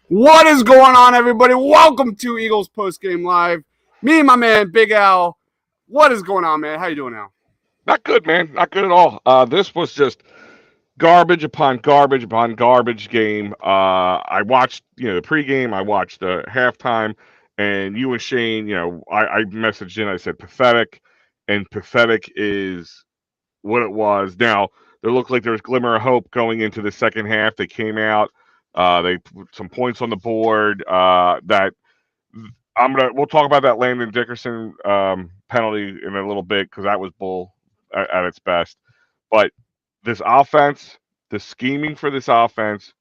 What is going on, everybody? Welcome to Eagles Post Game Live. Me and my man, Big Al. What is going on, man? How you doing now? Not good, man. Not good at all. This was just garbage upon garbage upon garbage game. I watched, the pregame. I watched the halftime, and you and Shane, I messaged in. I said pathetic, and pathetic is what it was. Now there looked like there was glimmer of hope going into the second half. They came out. They put some points on the board. That we'll talk about that Landon Dickerson penalty in a little bit because that was bull at its best. But this offense, the scheming for this offense,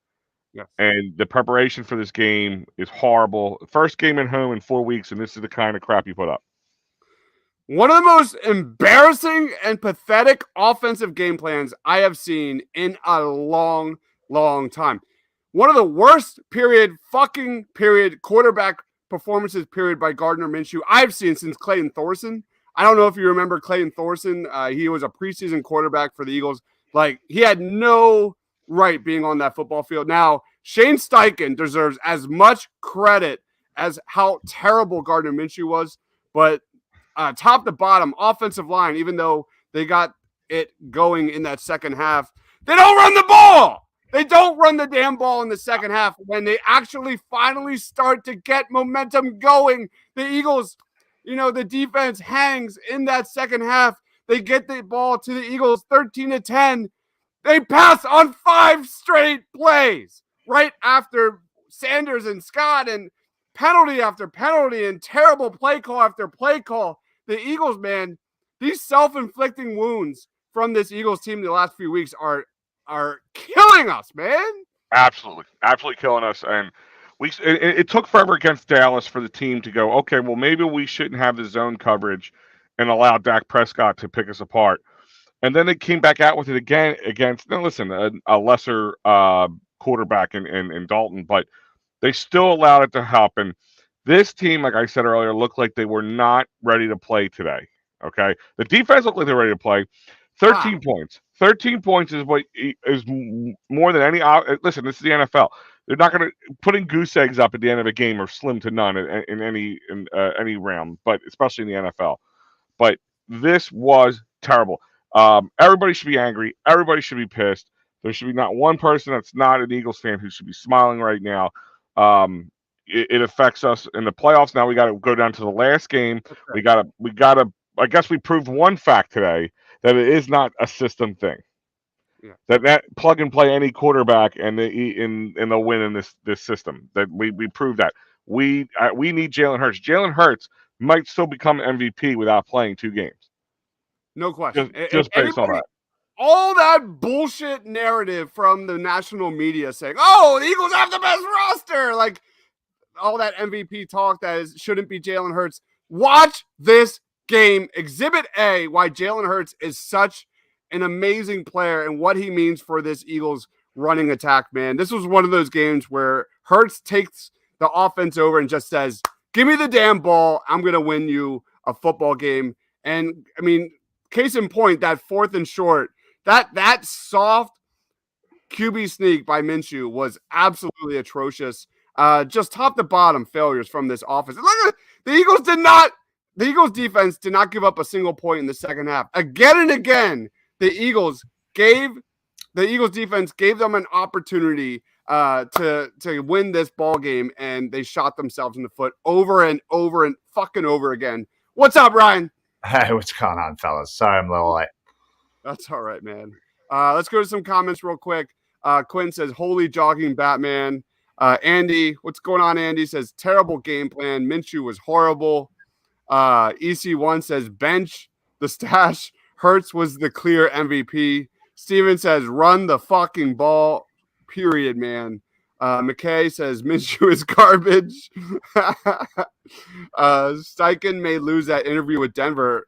Yes. and the preparation for this game is horrible. First game at home in 4 weeks, and this is the kind of crap you put up. One of the most embarrassing and pathetic offensive game plans I have seen in a long, long time. One of the worst period quarterback performances by Gardner Minshew I've seen since Clayton Thorson. I don't know if you remember Clayton Thorson. He was a preseason quarterback for the Eagles. Like, he had no right being on that football field. Now, Shane Steichen deserves as much credit as how terrible Gardner Minshew was, but top to bottom, offensive line, even though they got it going in that second half, they don't run the ball. They don't run the damn ball in the second half. When they actually finally start to get momentum going, the Eagles, the defense hangs in that second half. They get the ball to the Eagles 13-10. They pass on 5 straight plays right after Sanders and Scott, and penalty after penalty and terrible play call after play call. The Eagles, man, these self-inflicting wounds from this Eagles team the last few weeks are killing us, man. Absolutely, absolutely killing us. And it took forever against Dallas for the team to go, okay, well, maybe we shouldn't have the zone coverage and allow Dak Prescott to pick us apart. And then they came back out with it again against, now listen, a lesser quarterback in Dalton, but they still allowed it to happen. This team, like I said earlier, looked like they were not ready to play today. Okay, the defense looked like they're ready to play. 13 points. 13 points is what is more than any. Listen, this is the NFL. They're not going to putting goose eggs up at the end of a game or slim to none in any realm, but especially in the NFL. But this was terrible. Everybody should be angry. Everybody should be pissed. There should be not one person that's not an Eagles fan who should be smiling right now. It affects us in the playoffs. Now we got to go down to the last game. We got to. I guess we proved one fact today that it is not a system thing. Yeah. That plug and play any quarterback and they'll win in this system. That we proved that. We need Jalen Hurts. Jalen Hurts might still become MVP without playing 2 games. No question. Just based on that. All that bullshit narrative from the national media saying, "Oh, the Eagles have the best roster," like all that MVP talk shouldn't be Jalen Hurts. Watch this game, Exhibit A, why Jalen Hurts is such an amazing player and what he means for this Eagles running attack, man. This was one of those games where Hurts takes the offense over and just says, "Give me the damn ball. I'm going to win you a football game." And, I mean, case in point, that 4th and short, that soft QB sneak by Minshew was absolutely atrocious. Just top to bottom failures from this offense. Look, the Eagles defense did not give up a single point in the second half. Again and again, the Eagles defense gave them an opportunity to win this ball game, and they shot themselves in the foot over and over and fucking over again. What's up, Ryan? Hey, what's going on, fellas? Sorry I'm a little late. That's all right, man. Let's go to some comments real quick. Quinn says, "Holy jogging Batman." Andy, what's going on? Andy says, "Terrible game plan. Minshew was horrible." EC1 says, "Bench the stash. Hurts was the clear MVP." Steven says, "Run the fucking ball, period, man." McKay says, "Minshew is garbage." Steichen may lose that interview with Denver.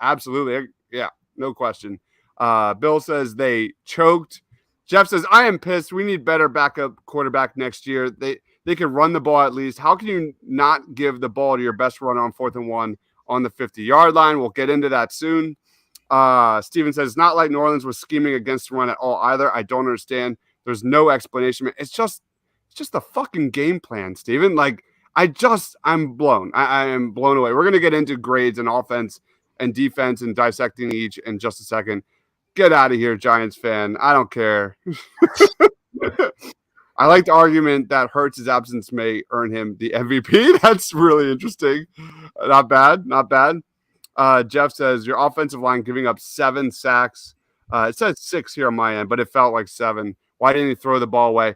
Absolutely. Yeah, no question. Bill says they choked. Jeff says, "I am pissed. We need better backup quarterback next year. They can run the ball at least. How can you not give the ball to your best runner on 4th and 1 on the 50-yard line?" We'll get into that soon. Steven says, "It's not like New Orleans was scheming against the run at all either. I don't understand. There's no explanation. It's just just the fucking game plan, Steven. Like, I'm blown. I am blown away. We're going to get into grades and offense and defense and dissecting each in just a second. Get out of here, Giants fan. I don't care. I like the argument that Hurts' absence may earn him the MVP. That's really interesting. Not bad. Not bad. Jeff says, your offensive line giving up 7 sacks. It says 6 here on my end, but it felt like 7. Why didn't he throw the ball away?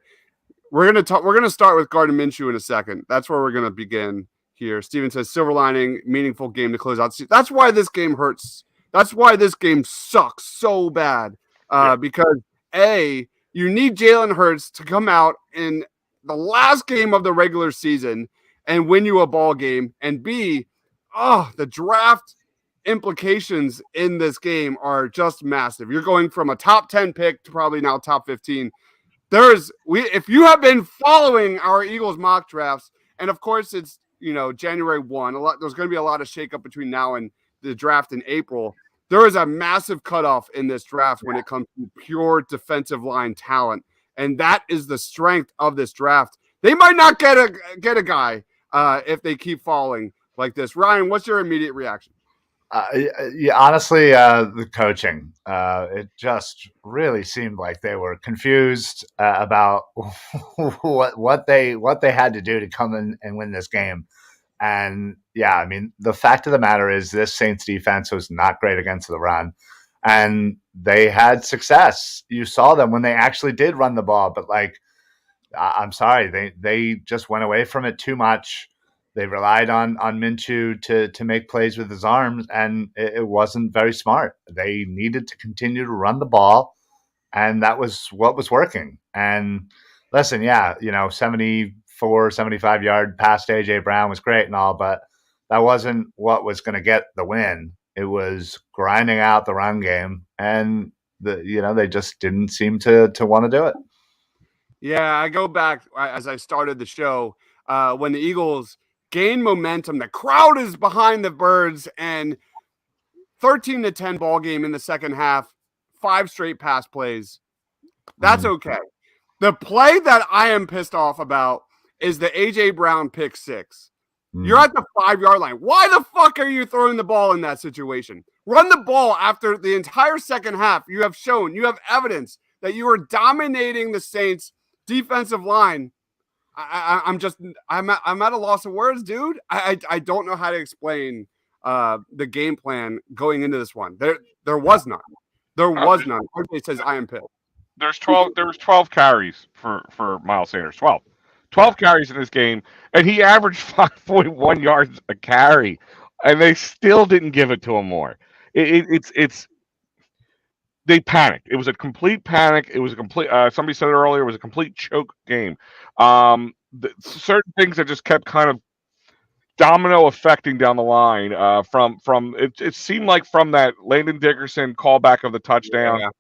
We're gonna start with Gardner Minshew in a second. That's where we're gonna begin here. Steven says silver lining, meaningful game to close out. That's why this game hurts. That's why this game sucks so bad. Because you need Jalen Hurts to come out in the last game of the regular season and win you a ball game. And B, the draft implications in this game are just massive. You're going from a top 10 pick to probably now top 15. If you have been following our Eagles mock drafts, and of course it's January 1, there's going to be a lot of shakeup between now and the draft in April. There is a massive cutoff in this draft when it comes to pure defensive line talent, and that is the strength of this draft. They might not get a guy if they keep falling like this. Ryan, what's your immediate reaction? Honestly, the coaching. It just really seemed like they were confused about what they had to do to come in and win this game. And yeah, I mean, the fact of the matter is this Saints defense was not great against the run, and they had success. You saw them when they actually did run the ball, but I'm sorry, they just went away from it too much. They relied on Minshew to make plays with his arms, and it wasn't very smart. They needed to continue to run the ball, and that was what was working. And listen, 74, 75-yard pass to A.J. Brown was great and all, but that wasn't what was going to get the win. It was grinding out the run game, and they just didn't seem to want to do it. Yeah, I go back as I started the show when the Eagles gain momentum. The crowd is behind the Birds, and 13-10 ball game in the second half, 5 straight pass plays. That's okay. The play that I am pissed off about is the A.J. Brown pick 6. You're at the 5-yard line. Why the fuck are you throwing the ball in that situation? Run the ball after the entire second half. You have evidence that you are dominating the Saints defensive line. I'm at a loss of words, dude. I don't know how to explain the game plan going into this one. There was none. There was none. RJ says I am pissed. There was 12 carries for Miles Sanders. 12 carries in this game, and he averaged 5.1 yards a carry, and they still didn't give it to him more. They panicked. It was a complete panic. It was a complete. Somebody said it earlier. It was a complete choke game. Certain things that just kept kind of domino affecting down the line. From it seemed like from that Landon Dickerson callback of the touchdown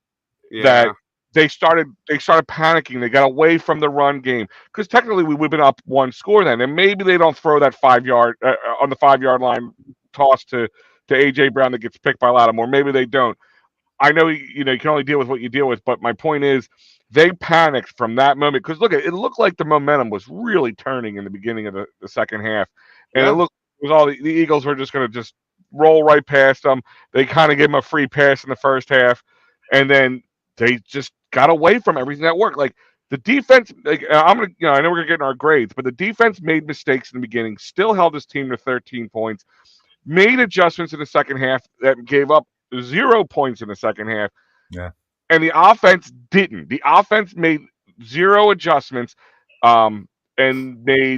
that they started panicking. They got away from the run game because technically we would have been up 1 score then, and maybe they don't throw that 5-yard on the 5-yard line toss to A.J. Brown that gets picked by Lattimore. Maybe they don't. I know you can only deal with what you deal with, but my point is they panicked from that moment because look, it looked like the momentum was really turning in the beginning of the second half, and it was all the Eagles were just going to just roll right past them. They kind of gave them a free pass in the first half, and then they just got away from everything that worked. Like the defense, I know we're gonna get in our grades, but the defense made mistakes in the beginning, still held this team to 13 points, made adjustments in the second half that gave up 0 points in the second half. Yeah. And the offense didn't. The offense made 0 adjustments, and they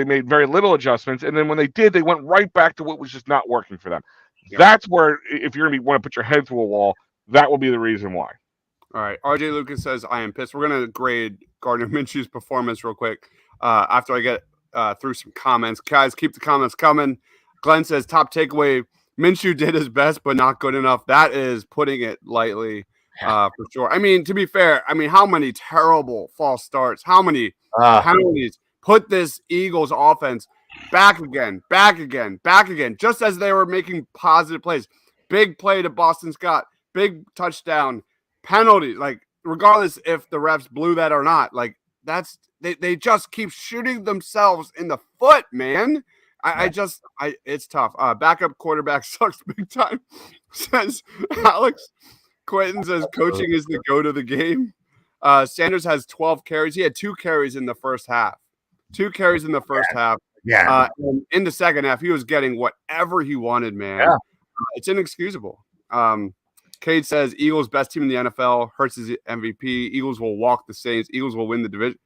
made very little adjustments. And then when they did, they went right back to what was just not working for them. Yep. That's where, if you're going to want to put your head through a wall, that will be the reason why. All right. RJ Lucas says, I am pissed. We're going to grade Gardner Minshew's performance real quick after I get through some comments. Guys, keep the comments coming. Glenn says, top takeaway, Minshew did his best, but not good enough. That is putting it lightly for sure. I mean, to be fair, how many terrible false starts, how many penalties put this Eagles offense back again, just as they were making positive plays. Big play to Boston Scott, big touchdown, penalty. Like, regardless if the refs blew that or not, like, they just keep shooting themselves in the foot, man. It's tough. Backup quarterback sucks big time, says Alex. Quentin says coaching is the goat of the game. Sanders has 12 carries. He had 2 carries in the first half. 2 carries in the first half. Yeah. And in the second half, he was getting whatever he wanted, man. Yeah. It's inexcusable. Cade says Eagles best team in the NFL. Hurts is MVP. Eagles will walk the Saints. Eagles will win the division.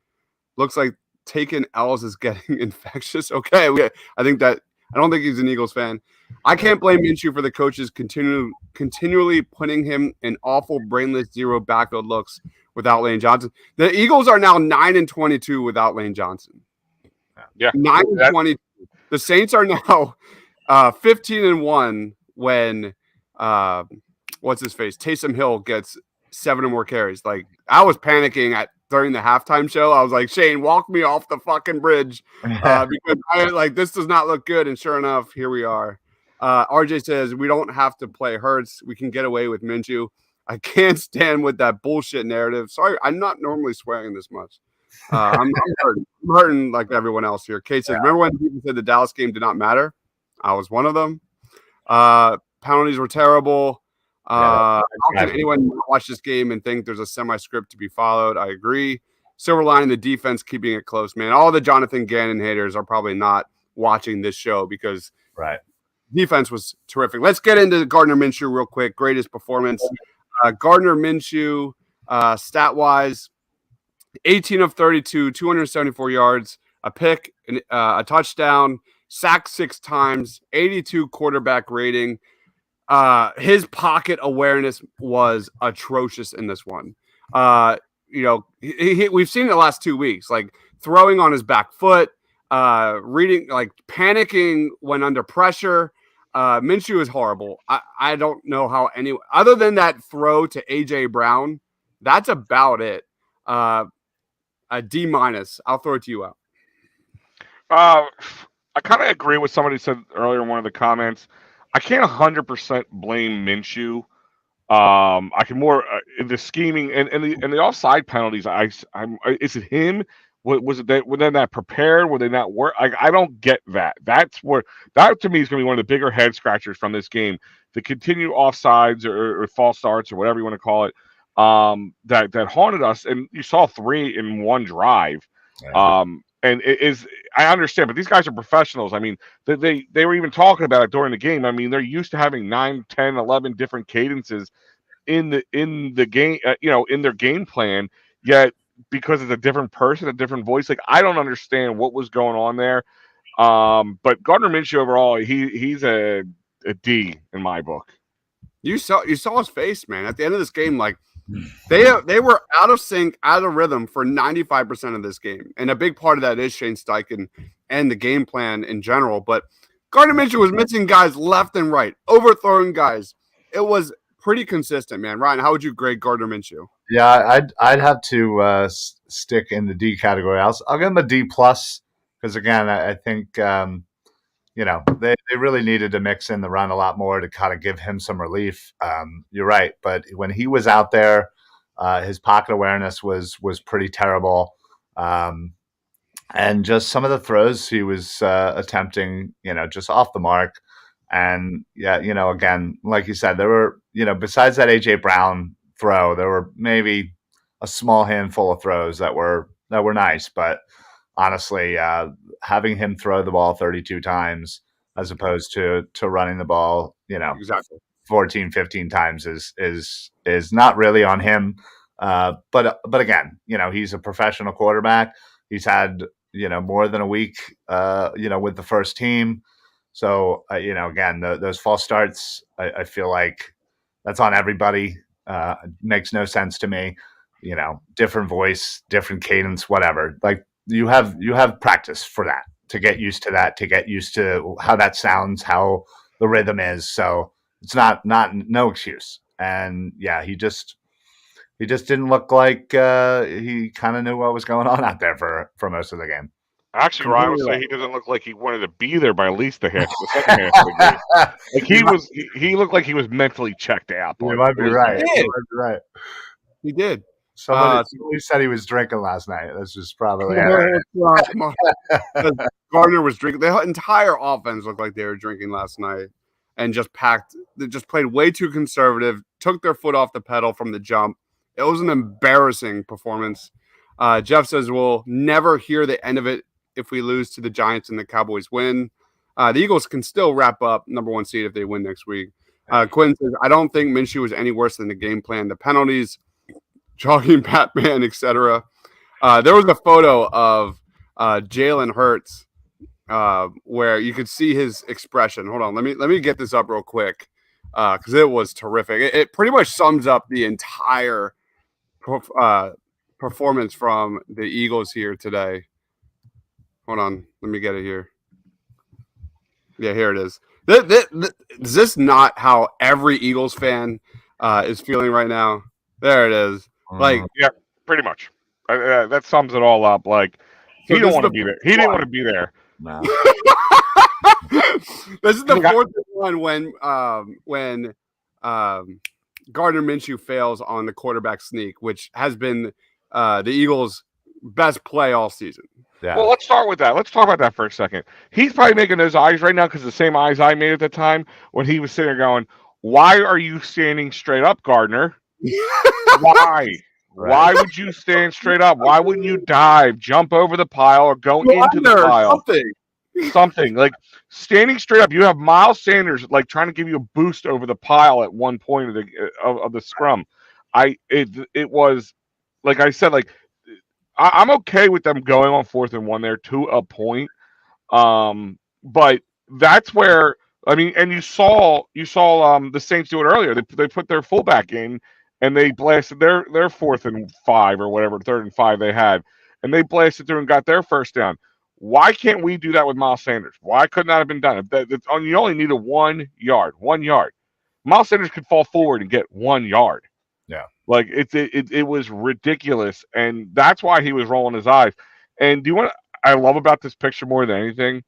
Looks like taking L's is getting infectious. Okay, I don't think he's an Eagles fan. I can't blame Minshew for the coaches continually putting him in awful, brainless, zero backfield looks without Lane Johnson. The Eagles are now 9-22 without Lane Johnson. Yeah, 9-22. The Saints are now 15-1 when what's his face? Taysom Hill gets 7 or more carries. Like, I was panicking during the halftime show. I was like, Shane, walk me off the fucking bridge because this does not look good. And sure enough, here we are. RJ says we don't have to play Hurts. We can get away with Minshew. I can't stand with that bullshit narrative. Sorry, I'm not normally swearing this much. I'm hurting like everyone else here. Kate says, remember when people said the Dallas game did not matter? I was one of them. Penalties were terrible. How can anyone watch this game and think there's a semi-script to be followed? I agree. Silver lining, the defense keeping it close, man. All the Jonathan Gannon haters are probably not watching this show because defense was terrific. Let's get into Gardner Minshew real quick. Greatest performance. Gardner Minshew, stat-wise, 18 of 32, 274 yards, a pick, a touchdown, sacked 6 times, 82 quarterback rating. His pocket awareness was atrocious in this one. We've seen it the last 2 weeks, like throwing on his back foot, reading, like panicking when under pressure. Minshew is horrible. I don't know how anyone, other than that throw to AJ Brown, that's about it. A D-. I'll throw it to you out. I kind of agree with somebody said earlier in one of the comments. I can't 100% blame Minshew. I can more the scheming and the offside penalties. Is it him? Was it that? Were they not prepared? Were they not work? I don't get that. That to me is going to be one of the bigger head scratchers from this game. The continued offsides or false starts or whatever you want to call it. That haunted us, and you saw 3 in one drive. And it is, I understand, but these guys are professionals. I mean, they were even talking about it during the game. I mean, they're used to having 9, 10, 11 different cadences in the game, in their game plan. Yet, because it's a different person, a different voice, like I don't understand what was going on there. But Gardner Minshew overall, he's a D in my book. You saw his face, man. At the end of this game, like they were out of sync, out of rhythm for 95% of this game, and a big part of that is Shane Steichen and the game plan in general. But Gardner Minshew was missing guys left and right, overthrowing guys. It was pretty consistent, man. Ryan, how would you grade Gardner Minshew? Yeah, I'd have to stick in the D category. I'll give him a D plus because again, I think they really needed to mix in the run a lot more to kind of give him some relief. You're right, but when he was out there, his pocket awareness was pretty terrible, and just some of the throws he was attempting, just off the mark. And again, like you said, there were besides that AJ Brown throw, there were maybe a small handful of throws that were nice, but honestly, having him throw the ball 32 times as opposed to running the ball, exactly 14, 15 times is not really on him. But again, he's a professional quarterback. He's had, more than a week, with the first team. So, again, those false starts, I feel like that's on everybody. Makes no sense to me. Different voice, different cadence, whatever. Like you have practice for that, to get used to that, to get used to how that sounds, how the rhythm is. So it's no excuse. And yeah, he just didn't look like he kind of knew what was going on out there for most of the game. Actually, Ryan would say he doesn't look like he wanted to be there by at least the second half of the game. Like he looked like he was mentally checked out. You might be right. He did. Somebody said he was drinking last night. This was probably Gardner was drinking. The entire offense looked like they were drinking last night and just packed. They just played way too conservative, took their foot off the pedal from the jump. It was an embarrassing performance. Jeff says we'll never hear the end of it if we lose to the Giants and the Cowboys win. The Eagles can still wrap up number 1 seed if they win next week. Quinn says, I don't think Minshew was any worse than the game plan. The penalties, jogging Batman, etc. There was a photo of Jalen Hurts where you could see his expression. Hold on, let me get this up real quick because it was terrific. It pretty much sums up the entire performance from the Eagles here today. Hold on, let me get it here. Yeah, here it is. Is this not how every Eagles fan is feeling right now? There it is. Like, yeah, pretty much. That sums it all up. Like, he didn't want to be there. He didn't want to be there. No. This is the fourth one when Gardner Minshew fails on the quarterback sneak, which has been the Eagles' best play all season. Yeah. Well, let's start with that. Let's talk about that for a second. He's probably making those eyes right now because the same eyes I made at the time when he was sitting there going, why are you standing straight up, Gardner? Why? Right. Why would you stand straight up? Why wouldn't you dive, jump over the pile, or go into the pile? Something. Like standing straight up. You have Miles Sanders like trying to give you a boost over the pile at one point of the scrum. It was like I said, like I'm okay with them going on 4th and 1 there to a point. But that's where I mean, and you saw the Saints do it earlier. They put their fullback in and they blasted their 4th and 5 or whatever 3rd and 5 they had, and they blasted through and got their first down. Why can't we do that with Miles Sanders? Why couldn't that have been done? You only needed 1 yard. 1 yard. Miles Sanders could fall forward and get 1 yard. Yeah. Like it was ridiculous, and that's why he was rolling his eyes. And I love about this picture more than anything,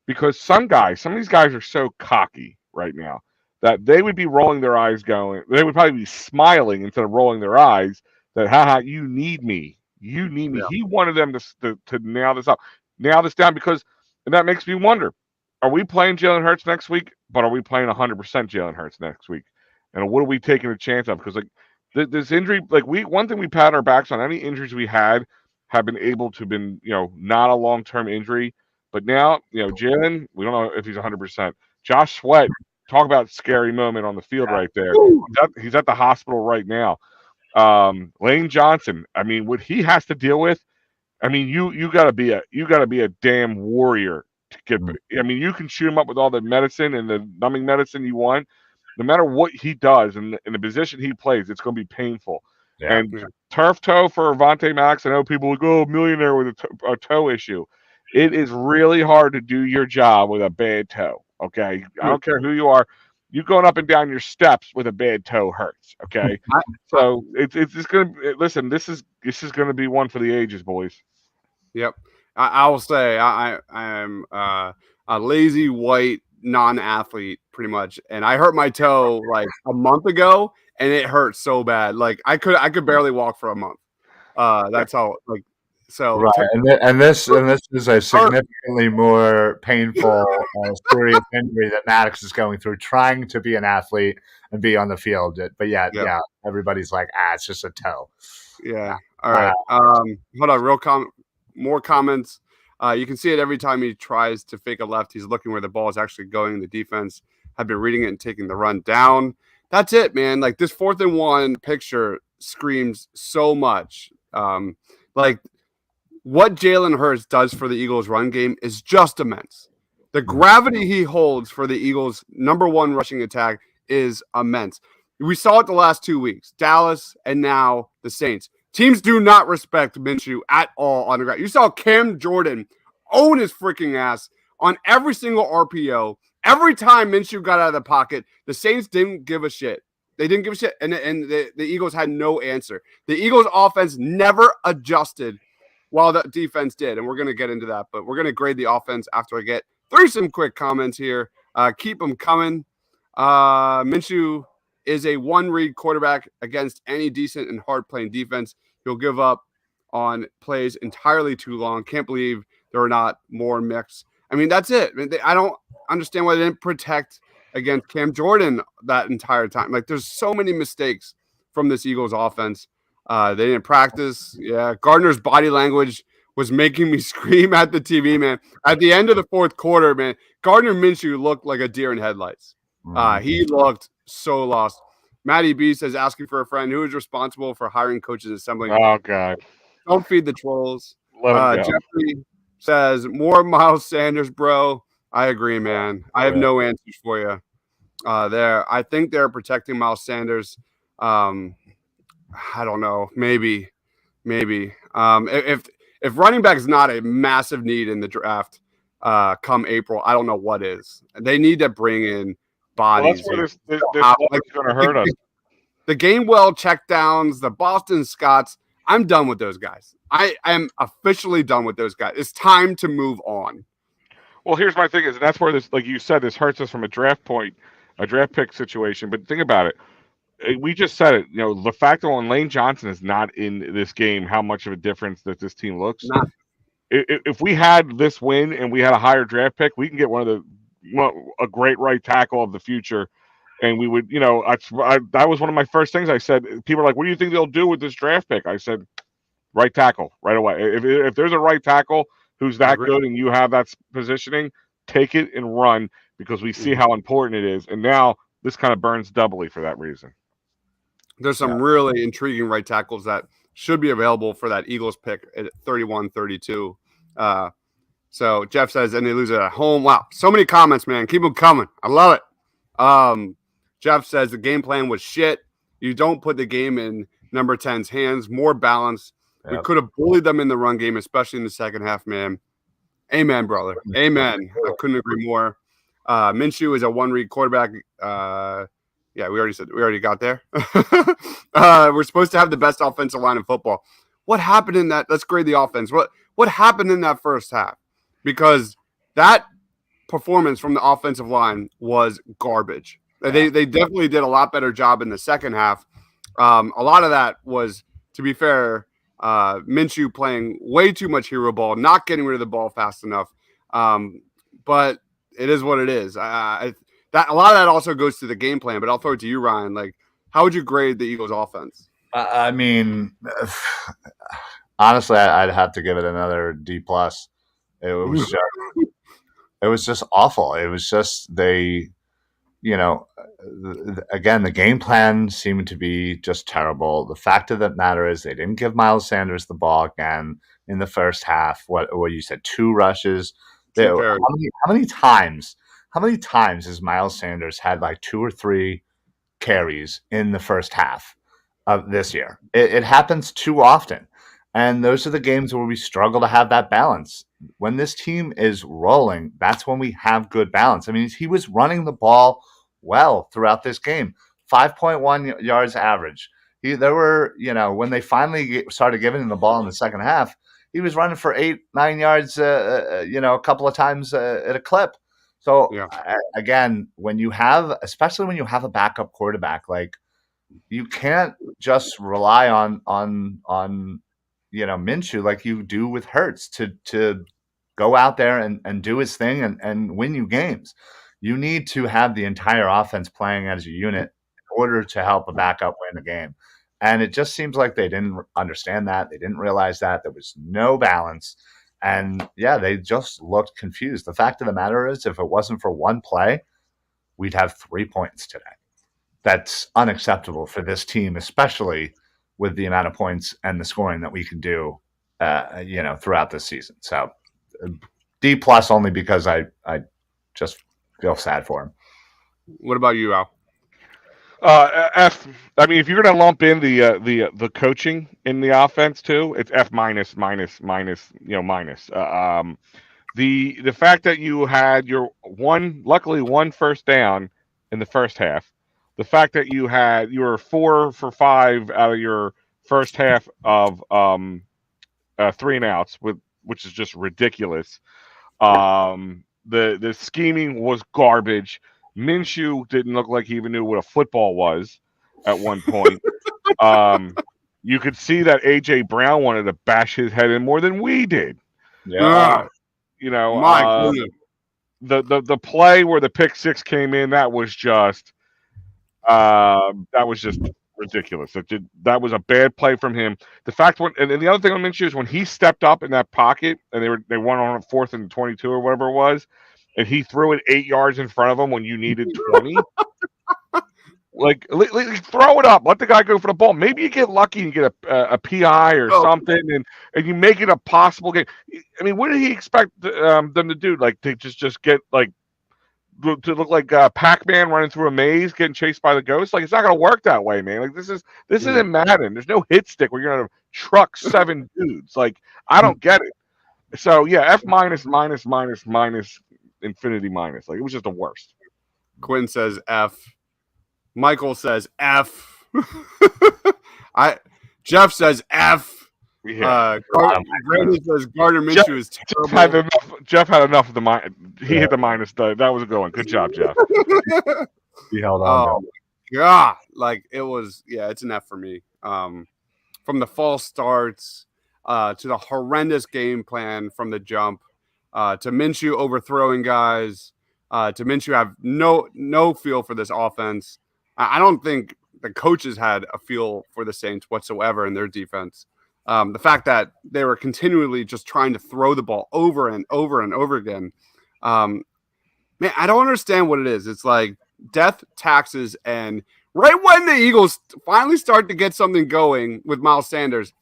because some of these guys are so cocky right now that they would be rolling their eyes they would probably be smiling instead of rolling their eyes that, haha, you need me. You need me. Yeah. He wanted them to nail this down and that makes me wonder, are we playing Jalen Hurts next week, but are we playing 100% Jalen Hurts next week? And what are we taking a chance of? Because like this injury, like one thing we pat our backs on, any injuries we had have been able to been, not a long-term injury. But now, Jalen, we don't know if he's 100%. Josh Sweat, talk about scary moment on the field right there. He's at the hospital right now. Lane Johnson, I mean, what he has to deal with, I mean, you gotta be a damn warrior to get. I mean, you can shoot him up with all the medicine and the numbing medicine you want. No matter what he does and in the position he plays, it's going to be painful. Yeah. And turf toe for Avonte Maddox. I know people will go millionaire with a toe issue. It is really hard to do your job with a bad toe. Okay, I don't care who you are. You going up and down your steps with a bad toe hurts. Okay, so it's just gonna listen. This is gonna be one for the ages, boys. Yep, I will say I am a lazy white non-athlete pretty much, and I hurt my toe like a month ago, and it hurt so bad. Like I could barely walk for a month. That's how like. So right, and this is a significantly more painful, serious injury that Maddox is going through, trying to be an athlete and be on the field. But yeah, everybody's like, it's just a toe. Yeah. All right. Hold on. More comments. You can see it every time he tries to fake a left. He's looking where the ball is actually going. The defense have been reading it and taking the run down. That's it, man. Like this 4th and 1 picture screams so much. Like. What Jalen Hurts does for the Eagles' run game is just immense. The gravity he holds for the Eagles' number 1 rushing attack is immense. We saw it the last 2 weeks, Dallas and now the Saints. Teams do not respect Minshew at all on the ground. You saw Cam Jordan own his freaking ass on every single RPO. Every time Minshew got out of the pocket, the Saints didn't give a shit. They didn't give a shit, and the Eagles had no answer. The Eagles' offense never adjusted while the defense did, and we're going to get into that, but we're going to grade the offense after I get through some quick comments here. Keep them coming. Minshew is a one-read quarterback against any decent and hard-playing defense. He'll give up on plays entirely too long. Can't believe there are not more mix. I mean, that's it. I don't understand why they didn't protect against Cam Jordan that entire time. Like, there's so many mistakes from this Eagles offense. They didn't practice. Yeah, Gardner's body language was making me scream at the TV, man. At the end of the fourth quarter, man, Gardner Minshew looked like a deer in headlights. He looked so lost. Matty B says, asking for a friend who is responsible for hiring coaches and assembling. Oh, God. Don't feed the trolls. Let him go. Jeffrey says, more Miles Sanders, bro. I agree, man. I have no answers for you there. I think they're protecting Miles Sanders. I don't know. Maybe. If running back is not a massive need in the draft come April, I don't know what is. They need to bring in bodies. Well, that's where this is going to hurt us. The Gainwell checkdowns, the Boston Scotts, I'm done with those guys. I am officially done with those guys. It's time to move on. Well, here's my thing is, and that's where this, like you said, this hurts us from a draft pick situation. But think about it. We just said it. You know, the fact that when Lane Johnson is not in this game, how much of a difference that this team looks. If we had this win and we had a higher draft pick, we can get a great right tackle of the future. And we would, that was one of my first things I said. People are like, what do you think they'll do with this draft pick? I said, right tackle right away. If there's a right tackle who's that good and you have that positioning, take it and run, because we see how important it is. And now this kind of burns doubly for that reason. There's some really intriguing right tackles that should be available for that Eagles pick at 31-32. So Jeff says, and they lose it at home. Wow. So many comments, man. Keep them coming. I love it. Jeff says the game plan was shit. You don't put the game in number 10's hands. More balance. Yep. We could have bullied them in the run game, especially in the second half, man. Amen, brother. Amen. I couldn't agree more. Minshew is a one-read quarterback. Yeah, we already got there. We're supposed to have the best offensive line in football. What happened in that? Let's grade the offense. What happened in that first half? Because that performance from the offensive line was garbage. They definitely did a lot better job in the second half. A lot of that was, to be fair, Minshew playing way too much hero ball, not getting rid of the ball fast enough. But it is what it is. That a lot of that also goes to the game plan. But I'll throw it to you, Ryan. Like, how would you grade the Eagles' offense? I mean, honestly, I'd have to give it another D+. It was just awful. It was just again, the game plan seemed to be just terrible. The fact of the matter is they didn't give Miles Sanders the ball again in the first half. What you said, 2 rushes. How many times has Miles Sanders had like 2 or 3 carries in the first half of this year? It happens too often. And those are the games where we struggle to have that balance. When this team is rolling, that's when we have good balance. I mean, he was running the ball well throughout this game. 5.1 yards average. There were, when they finally started giving him the ball in the second half, he was running for 8-9 yards, a couple of times at a clip. So again, especially when you have a backup quarterback, like, you can't just rely on Minshew like you do with Hurts to go out there and do his thing and win you games. You need to have the entire offense playing as a unit in order to help a backup win the game. And it just seems like they didn't understand that. They didn't realize that. There was no balance. And, they just looked confused. The fact of the matter is, if it wasn't for one play, we'd have 3 points today. That's unacceptable for this team, especially with the amount of points and the scoring that we can do, throughout this season. So D+ only because I just feel sad for him. What about you, Al? F. I mean, if you're going to lump in the coaching in the offense too, it's F minus. The fact that you had your one first down in the first half, the fact that you were 4 for 5 out of your first half of 3 and outs, which is just ridiculous. The scheming was garbage. Minshew didn't look like he even knew what a football was at one point. you could see that A.J. Brown wanted to bash his head in more than we did. Yeah. You know, My goodness. the play where the pick six came in, that was just ridiculous. That was a bad play from him. The fact and the other thing I mentioned is when he stepped up in that pocket and they won on a 4th and 22 or whatever it was, and he threw it 8 yards in front of him when you needed 20. Like, throw it up. Let the guy go for the ball. Maybe you get lucky and get a PI or something, and you make it a possible game. I mean, what did he expect them to do? Like, to just get like to look like Pac-Man running through a maze, getting chased by the ghost? Like, it's not going to work that way, man. Like, this isn't Madden. There's no hit stick where you're going to truck 7 dudes. Like, I don't get it. So yeah, F minus, infinity minus. Like, it was just the worst. Quinn says F. Michael says F. Jeff says F. Yeah. Brandon says Gardner Minshew is terrible. Jeff had enough of the minus. He hit the minus. That was a good one. Good job, Jeff. He held on. Oh God, like it was. Yeah, it's an F for me. From the false starts to the horrendous game plan from the jump to Minshew overthrowing guys to Minshew have no feel for this offense. I don't think the coaches had a feel for the Saints whatsoever in their defense. The fact that they were continually just trying to throw the ball over and over and over again. Man, I don't understand what it is. It's like death, taxes, and right when the Eagles finally start to get something going with Miles Sanders,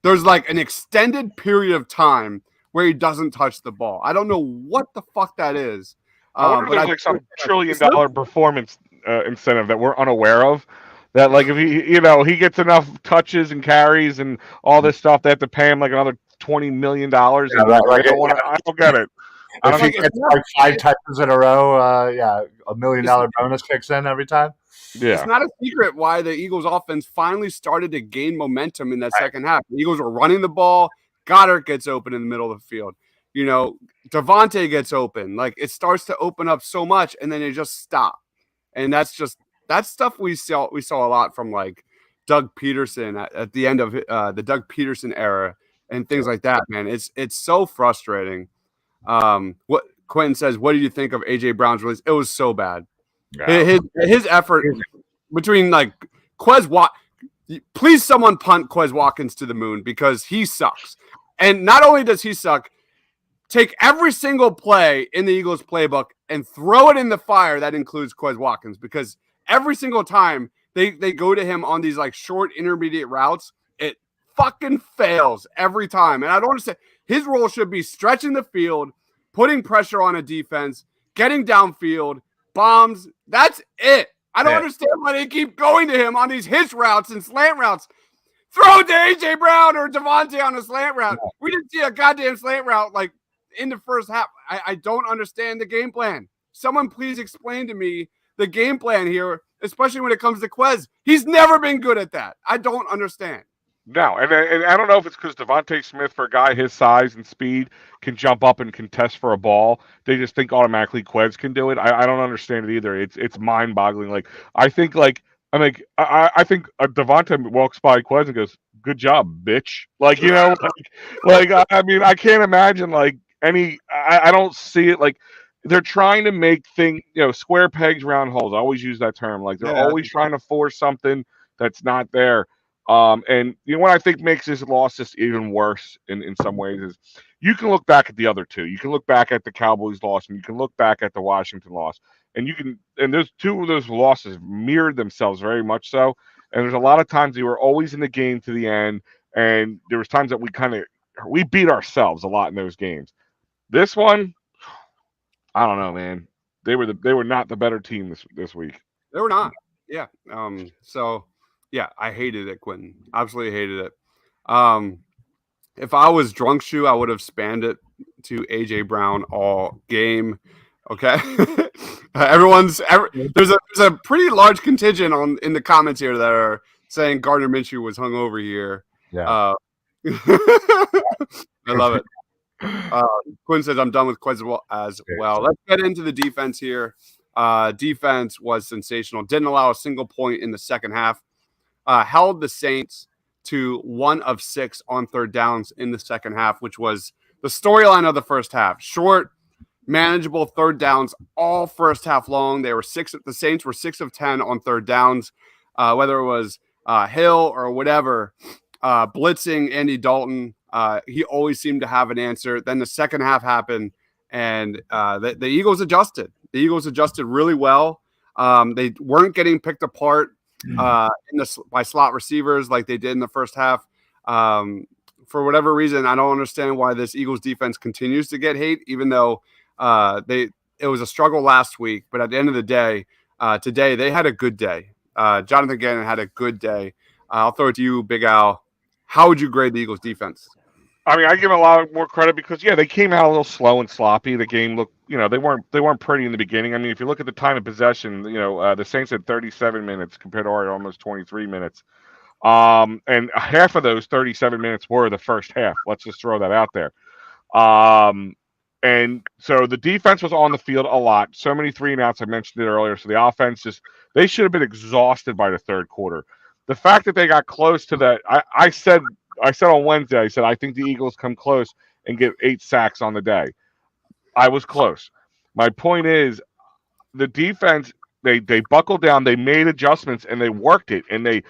there's like an extended period of time where he doesn't touch the ball. I don't know what the fuck that is. I wonder if there's like some $1 trillion performance incentive that we're unaware of. That like if he gets enough touches and carries and all this stuff, they have to pay him like another $20 million. I don't get it. If he gets like 5 touches in a row, $1 million bonus kicks in every time. Yeah, it's not a secret why the Eagles offense finally started to gain momentum in that second half. The Eagles were running the ball. Goddard gets open in the middle of the field. Devontae gets open. Like it starts to open up so much, and then they just stop. And that's stuff we saw a lot from like Doug Peterson at the end of the Doug Peterson era and things like that, man. It's so frustrating. What Quentin says, what do you think of AJ Brown's release? It was so bad. Yeah. His effort between like please someone punt Quez Watkins to the moon because he sucks. And not only does he suck, take every single play in the Eagles playbook and throw it in the fire. That includes Quez Watkins because every single time they go to him on these like short intermediate routes, it fucking fails every time. And I don't understand. His role should be stretching the field, putting pressure on a defense, getting downfield, bombs. That's it. I don't understand why they keep going to him on these hitch routes and slant routes. Throw it to AJ Brown or Devontae on a slant route. We didn't see a goddamn slant route like in the first half. I don't understand the game plan. Someone please explain to me the game plan here, especially when it comes to Quez. He's never been good at that. I don't understand. No, and I don't know if it's because Devontae Smith, for a guy his size and speed, can jump up and contest for a ball. They just think automatically Quez can do it. I don't understand it either. It's mind-boggling. Like I think Devontae walks by Quez and goes, "Good job, bitch." Like I mean, I can't imagine like any. I don't see it like they're trying to make things, square pegs, round holes. I always use that term. Like they're always trying to force something that's not there. And what I think makes this loss just even worse in some ways is you can look back at the other two. You can look back at the Cowboys loss and you can look back at the Washington loss. And there's two of those losses mirrored themselves very much so. And there's a lot of times they were always in the game to the end. And there was times that we beat ourselves a lot in those games. This one, I don't know, man. They were not the better team this week. They were not. Yeah. So yeah, I hated it, Quentin. Absolutely hated it. If I was drunk shoe, I would have spammed it to AJ Brown all game. Okay. There's a pretty large contingent in the comments here that are saying Gardner Minshew was hungover here. Yeah. I love it. Quinn says I'm done with Quez as well. Let's get into the defense here. Defense was sensational. Didn't allow a single point in the second half. Held the Saints to 1 of 6 on third downs in the second half, which was the storyline of the first half. Short, manageable third downs all first half long. The Saints were 6 of 10 on third downs, whether it was Hill or whatever, blitzing Andy Dalton. He always seemed to have an answer. Then the second half happened, and the Eagles adjusted. The Eagles adjusted really well. They weren't getting picked apart by slot receivers like they did in the first half. For whatever reason, I don't understand why this Eagles defense continues to get hate, even though it was a struggle last week. But at the end of the day, today they had a good day. Jonathan Gannon had a good day. I'll throw it to you, Big Al. How would you grade the Eagles defense? I mean, I give them a lot more credit because they came out a little slow and sloppy. The game looked, they weren't pretty in the beginning. I mean, if you look at the time of possession, the Saints had 37 minutes compared to our almost 23 minutes. And half of those 37 minutes were the first half. Let's just throw that out there. And so the defense was on the field a lot. So many 3-and-outs. I mentioned it earlier. So the offense they should have been exhausted by the third quarter. The fact that they got close to that, I said on Wednesday, I think the Eagles come close and get 8 sacks on the day. I was close. My point is the defense, they buckled down, they made adjustments, and they worked it. And they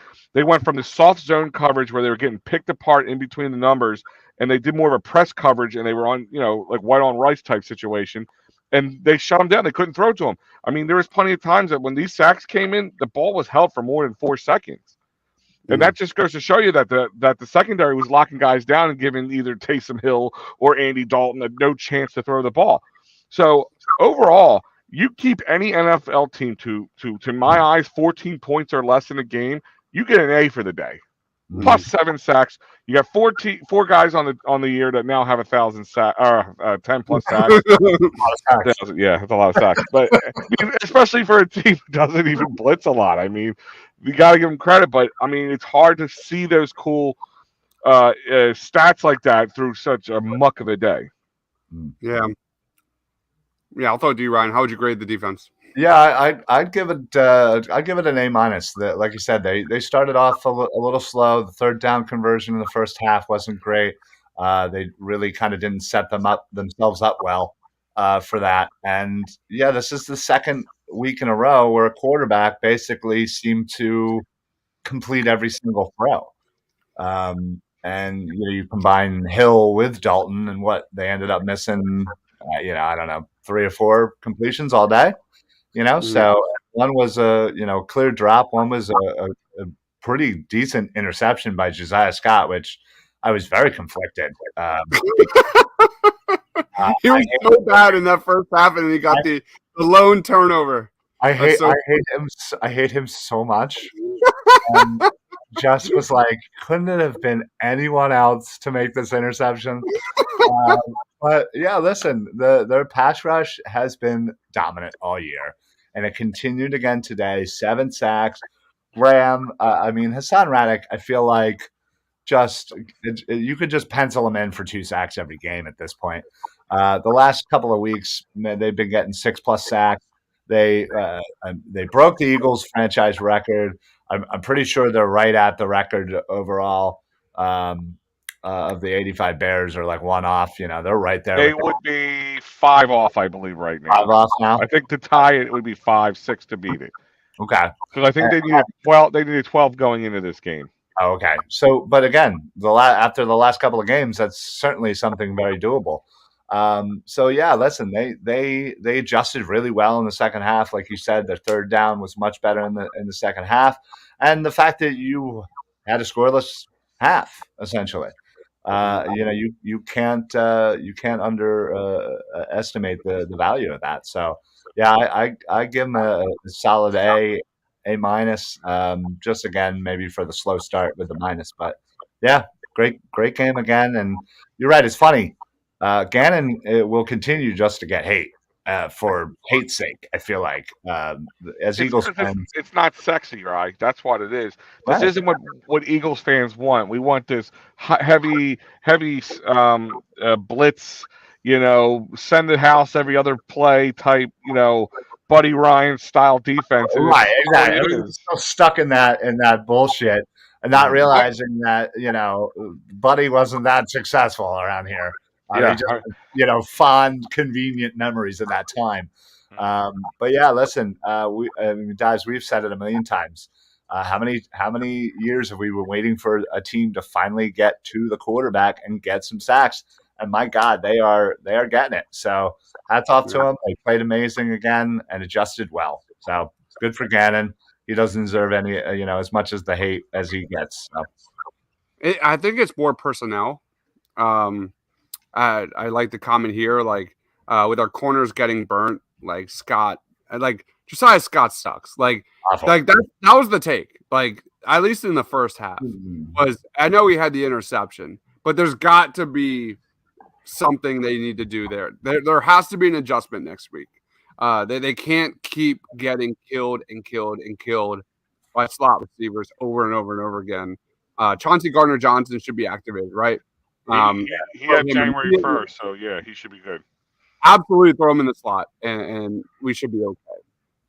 went from the soft zone coverage where they were getting picked apart in between the numbers, and they did more of a press coverage, and they were on, like white on rice type situation. And they shut them down. They couldn't throw to them. I mean, there was plenty of times that when these sacks came in, the ball was held for more than 4 seconds. And that just goes to show you that the secondary was locking guys down and giving either Taysom Hill or Andy Dalton no chance to throw the ball. So overall, you keep any NFL team to my eyes 14 points or less in a game, you get an A for the day. Plus 7 sacks. You got 4 guys on the year that now have 1,000 sacks or 10 plus sacks. Yeah, it's a lot of sacks. But especially for a team that doesn't even blitz a lot. I mean, you got to give them credit, but I mean, it's hard to see those cool stats like that through such a muck of a day. Yeah, I'll throw it to you, Ryan. How would you grade the defense? Yeah, I'd give it an A minus. Like you said, they started off a little slow. The third down conversion in the first half wasn't great. They really kind of didn't set themselves up well for that. And yeah, this is the second week in a row where a quarterback basically seemed to complete every single throw. And you combine Hill with Dalton, and what they ended up missing, I don't know, 3 or 4 completions all day. So one was a clear drop. One was a pretty decent interception by Josiah Scott, which I was very conflicted. He was so bad in that first half, and he got the lone turnover. I hate him. I hate him so much. Just was like, couldn't it have been anyone else to make this interception? But yeah, listen, their pass rush has been dominant all year, and it continued again today. 7 sacks. Graham, Hassan Reddick, I feel like you could just pencil him in for 2 sacks every game at this point. The last couple of weeks, they've been getting 6+ sacks. They broke the Eagles franchise record. I'm pretty sure they're right at the record overall of the 85 Bears, are like 1 off. They're right there. They would be 5 off, I believe, right now. 5 off now. I think to tie it would be 5-6 to beat it. Okay. Because I think they needed 12. They needed 12 going into this game. Okay. So, but again, after the last couple of games, that's certainly something very doable. So yeah, listen, they adjusted really well in the second half. Like you said, their third down was much better in the second half, and the fact that you had a scoreless half essentially, you can't underestimate the value of that. So yeah, I give them a solid A minus. Just again, maybe for the slow start with the minus, but yeah, great game again. And you're right, it's funny. Gannon will continue just to get hate for hate's sake. I feel like as Eagles fans, it's not sexy, right? That's what it is. This isn't what Eagles fans want. We want this heavy blitz. Send the house every other play type. Buddy Ryan style defense. Right, exactly. Everyone's so stuck in that bullshit. and not realizing that Buddy wasn't that successful around here. Yeah. He just fond, convenient memories of that time. But yeah, listen, guys, we've said it a million times. How many years have we been waiting for a team to finally get to the quarterback and get some sacks? And my God, they are getting it. So hats off to them. They played amazing again and adjusted well. So good for Gannon. He doesn't deserve any, as much as the hate as he gets. So. I think it's more personnel. I like the comment here, like with our corners getting burnt, like Scott, like Josiah Scott sucks. Like that was the take. Like at least in the first half was I know he had the interception, but there's got to be something they need to do there. There has to be an adjustment next week. They can't keep getting killed by slot receivers over and over and over again. Chauncey Gardner-Johnson should be activated, right? He had January 1st, so yeah, he should be good. Absolutely throw him in the slot, and we should be okay.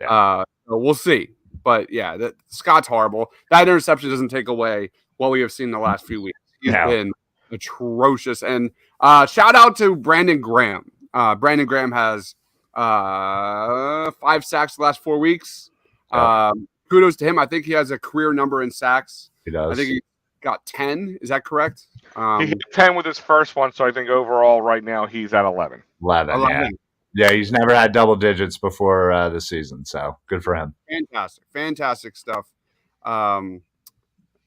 Yeah. So we'll see. But yeah, Scott's horrible. That interception doesn't take away what we have seen the last few weeks. He's been atrocious. And shout out to Brandon Graham. Brandon Graham has 5 sacks the last 4 weeks. Kudos to him. I think he has a career number in sacks. He does. I think he got 10. Is that correct? He hit 10 with his first one, so I think overall right now he's at 11. 11. Yeah, he's never had double digits before the season, so good for him. Fantastic stuff.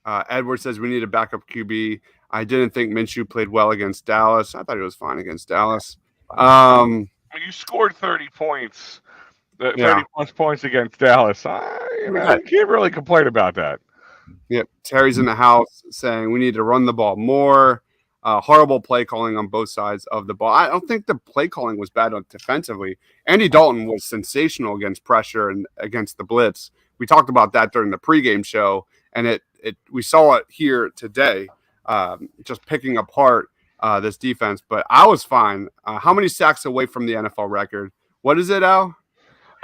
Edward says we need a backup QB. I didn't think Minshew played well against Dallas. I thought he was fine against Dallas. When you scored 30 points, 30-plus points against Dallas, you can't really complain about that. Yep. Terry's in the house saying we need to run the ball more. Horrible play calling on both sides of the ball. I don't think the play calling was bad defensively. Andy Dalton was sensational against pressure and against the blitz. We talked about that during the pregame show, and we saw it here today, just picking apart this defense. But I was fine. How many sacks away from the NFL record? What is it, Al?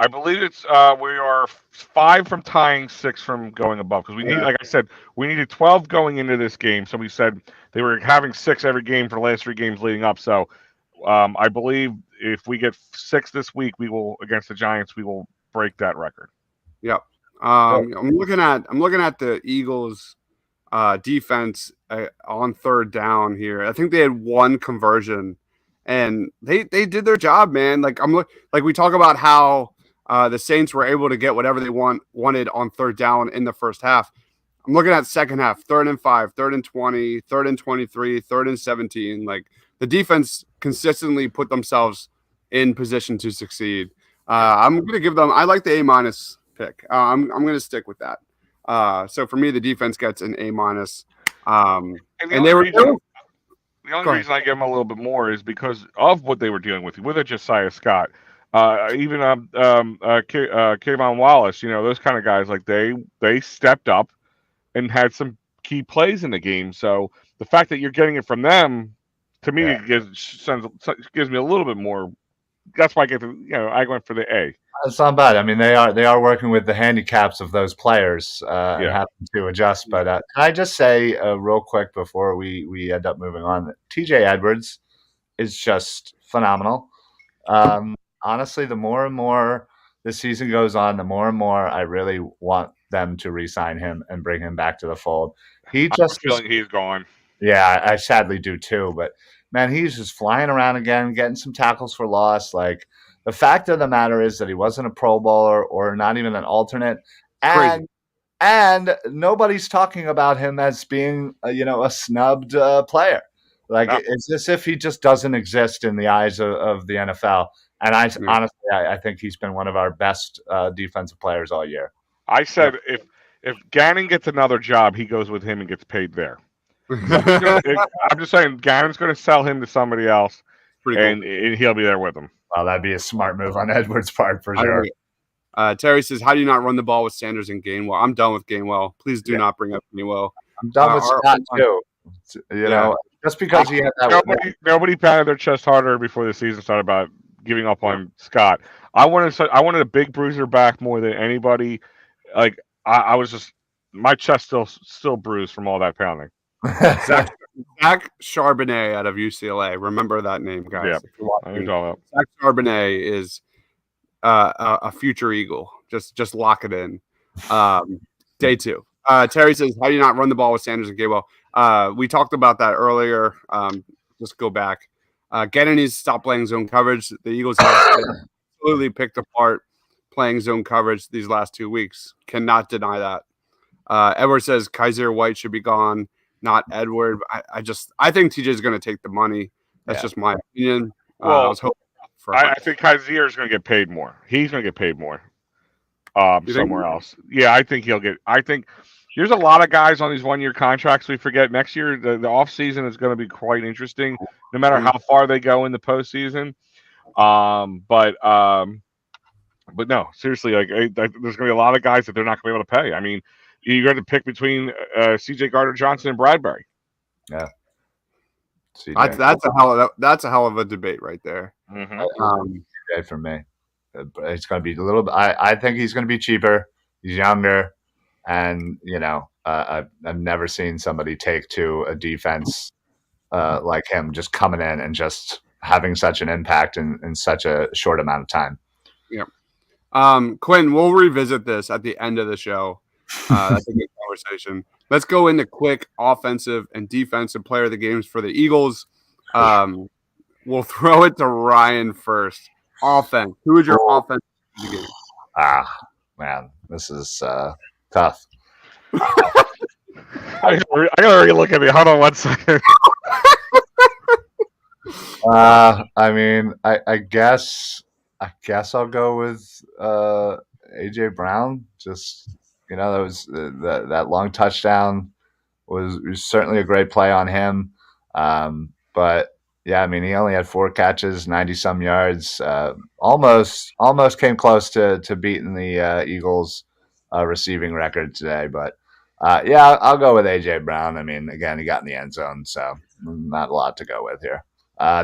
I believe it's we are 5 from tying, 6 from going above, because we need, like I said, we needed 12 going into this game. So we said they were having 6 every game for the last 3 games leading up. So I believe if we get 6 this week, we will against the Giants, we will break that record. Yep. I'm looking at the Eagles defense on third down here. I think they had 1 conversion, and they did their job, man. Like we talk about how the Saints were able to get whatever they wanted on third down in the first half. I'm looking at second half, 3rd and 5, 3rd and 20, 3rd and 23, 3rd and 17. Like the defense consistently put themselves in position to succeed. I'm going to give them. I like the A- pick. I'm going to stick with that. So for me, the defense gets an A-. The only reason I give them a little bit more is because of what they were dealing with it Josiah Scott. Even Kayvon Wallace, those kind of guys, like they stepped up and had some key plays in the game. So the fact that you're getting it from them, to me, gives me a little bit more. That's why I went for the A. That's not bad. I mean, they are working with the handicaps of those players and having to adjust. But can I just say real quick before we end up moving on, that TJ Edwards is just phenomenal. Honestly, the more and more the season goes on, the more and more I really want them to re-sign him and bring him back to the fold. I'm feeling he's gone. Yeah, I sadly do too. But man, he's just flying around again, getting some tackles for loss. Like the fact of the matter is that he wasn't a Pro Bowler or not even an alternate, and nobody's talking about him as being a snubbed player. Like it's as if he just doesn't exist in the eyes of the NFL. And honestly, I think he's been one of our best defensive players all year. I said if Gannon gets another job, he goes with him and gets paid there. I'm just saying, Gannon's going to sell him to somebody else, and he'll be there with him. Well, that'd be a smart move on Edwards' part for sure. Terry says, how do you not run the ball with Sanders and Gainwell? I'm done with Gainwell. Please do not bring up Gainwell. I'm done with Scott, too. Just because he had that. Nobody pounded their chest harder before the season started about giving up on Scott. I wanted a big bruiser back more than anybody. Like I was just my chest still bruised from all that pounding. Zach Charbonnet out of UCLA. Remember that name, guys. Yeah, If you're watching. about. Zach Charbonnet is a future Eagle. Just lock it in. Day 2. Terry says, how do you not run the ball with Sanders and Gainwell? We talked about that earlier. Just go back. Gannon needs to stop playing zone coverage. The Eagles have absolutely picked apart playing zone coverage these last 2 weeks. Cannot deny that. Edward says Kaiser White should be gone, not Edward. I think TJ is going to take the money. That's just my opinion. Well, I was hoping I think Kaiser is going to get paid more. He's going to get paid more somewhere else. Yeah, I think he'll get. I think there's a lot of guys on these 1-year contracts. We forget next year the offseason is going to be quite interesting, no matter how far they go in the postseason. But no, seriously, there's going to be a lot of guys that they're not going to be able to pay. I mean, you're going to pick between C.J. Gardner-Johnson and Bradbury. Yeah, that's a hell of a debate right there. Mm-hmm. For me, it's going to be a little bit. I think he's going to be cheaper. He's younger, and I've never seen somebody take to a defense like him, just coming in and just having such an impact in such a short amount of time. Yeah. Quinn, we'll revisit this at the end of the show. That's a good conversation. Let's go into quick offensive and defensive player of the games for the Eagles. We'll throw it to Ryan first. Offense. Who is your offense of the game? Man, this is tough. I gotta look at me. Hold on 1 second. I mean, I guess I'll go with AJ Brown. Just that was that long touchdown was certainly a great play on him. But yeah, I mean, he only had 4 catches, 90-some yards. Almost came close to beating the Eagles' receiving record today. But yeah, I'll go with AJ Brown. I mean, again, he got in the end zone, so not a lot to go with here.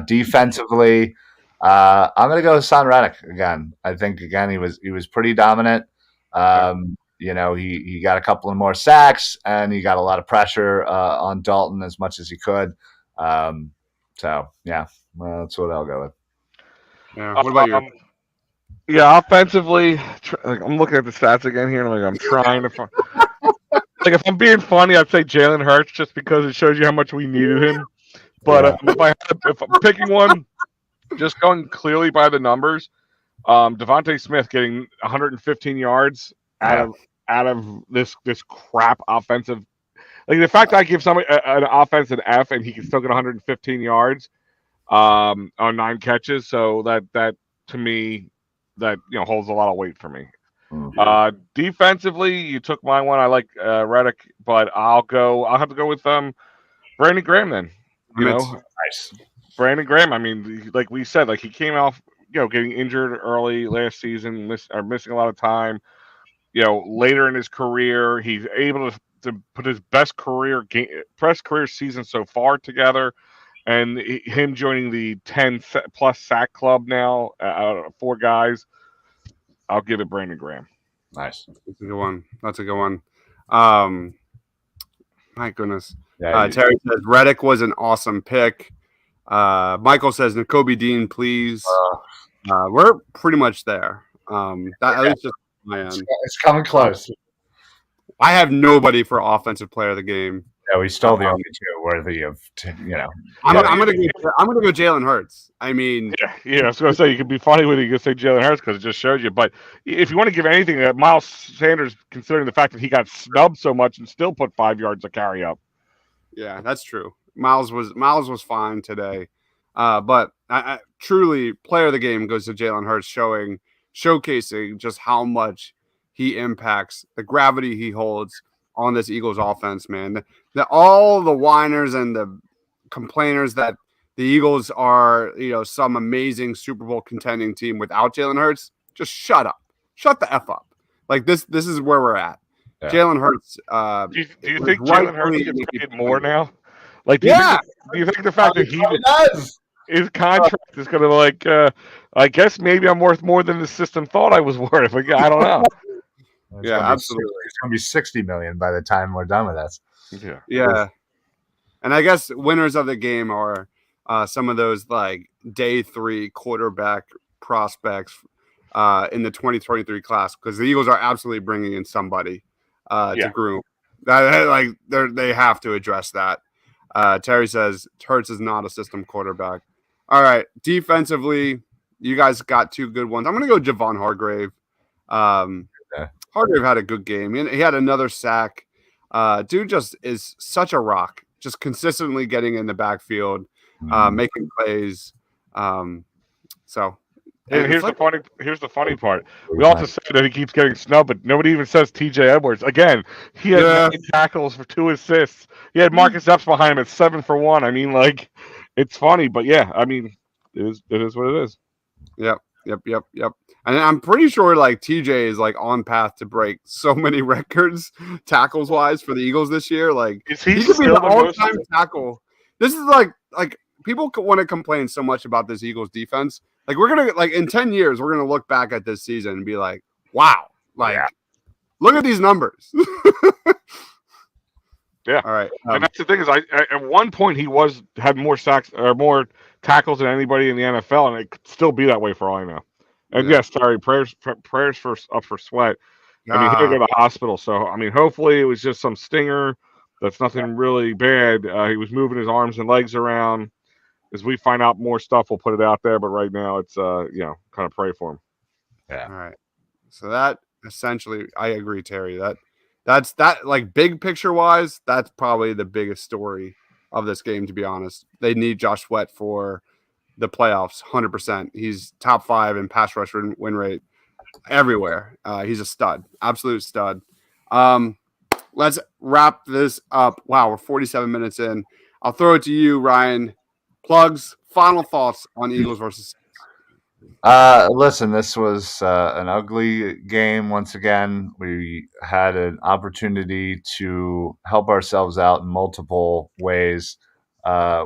Defensively, I'm going to go with Son Reddick again. I think again he was pretty dominant. He got a couple of more sacks and he got a lot of pressure on Dalton as much as he could. So yeah, that's what I'll go with. Yeah. What about you? Yeah, offensively, I'm looking at the stats again here, and I'm trying to find. If I'm being funny, I'd say Jalen Hurts just because it shows you how much we needed him. But if I'm picking one, just going clearly by the numbers, Devontae Smith getting 115 yards out of this crap offensive. Like the fact that I give somebody an offense an F and he can still get 115 yards on 9 catches, so that to me that holds a lot of weight for me. Mm-hmm. Defensively, you took my one. I like Reddick, but I'll have to go with Brandon Graham then. Nice. Brandon Graham. I mean, like we said, he came off getting injured early last season, missing a lot of time. Later in his career, he's able to put his best career season so far together, and him joining the 10+ sack club now out of 4 guys. I'll give it Brandon Graham. Nice. That's a good one. My goodness. Yeah, Terry says Reddick was an awesome pick. Michael says Nakobe Dean, please. We're pretty much there. At least just my end. It's coming close. I have nobody for offensive player of the game. Yeah, we still the only 2 worthy of. I'm gonna go Jalen Hurts. I mean, yeah. I was gonna say you could be funny with it. You could say Jalen Hurts because it just shows you. But if you want to give anything, Miles Sanders, considering the fact that he got snubbed so much and still put 5 yards of carry up. Yeah, that's true. Miles was fine today, but I truly player of the game goes to Jalen Hurts, showcasing just how much he impacts, the gravity he holds on this Eagles offense, man. All the whiners and the complainers that the Eagles are, some amazing Super Bowl contending team without Jalen Hurts, just shut up. Shut the F up. This is where we're at. Yeah. Jalen Hurts. Do you think Jalen Hurts gets paid more now? Do you think the fact that his contract is going to I guess maybe I'm worth more than the system thought I was worth. I don't know. Yeah, absolutely. It's going to be 60 million by the time we're done with this. Yeah. Yeah. And I guess winners of the game are some of those like day 3 quarterback prospects in the 2023 class, because the Eagles are absolutely bringing in somebody to groom. Like they have to address that. Terry says Hurts is not a system quarterback. All right, defensively, you guys got 2 good ones. I'm going to go Javon Hargrave. Hargrave had a good game. He had another sack. Dude just is such a rock, just consistently getting in the backfield, making plays. So, and here's the funny part. We also say that he keeps getting snubbed, but nobody even says T.J. Edwards. Again, he had 9 tackles for 2 assists. He had Marcus Epps behind him at 7 for 1. I mean, like, it's funny, but yeah, I mean, it is what it is. Yep. And I'm pretty sure like TJ is like on path to break so many records tackles wise for the Eagles this year. Like he could be the all-time tackle. This is like people want to complain so much about this Eagles defense. Like we're gonna like in 10 years we're gonna look back at this season and be like, wow, like look at these numbers. Yeah. All right. And that's the thing is, at one point he had more sacks or more tackles than anybody in the NFL, and it could still be that way for all I know. And yes, sorry, prayers for Sweat. I mean, he had to go to the hospital. So I mean, hopefully it was just some stinger. That's nothing really bad. He was moving his arms and legs around. As we find out more stuff, we'll put it out there. But right now, it's kind of pray for him. Yeah. All right. So that essentially, I agree, Terry. That's like big picture wise, that's probably the biggest story of this game, to be honest. They need Josh Sweat for the playoffs, 100%. He's top 5 in pass rush win rate everywhere. He's a stud, absolute stud. Let's wrap this up. Wow, we're 47 minutes in. I'll throw it to you, Ryan. Plugs, final thoughts on Eagles versus. Listen, this was an ugly game. Once again, we had an opportunity to help ourselves out in multiple ways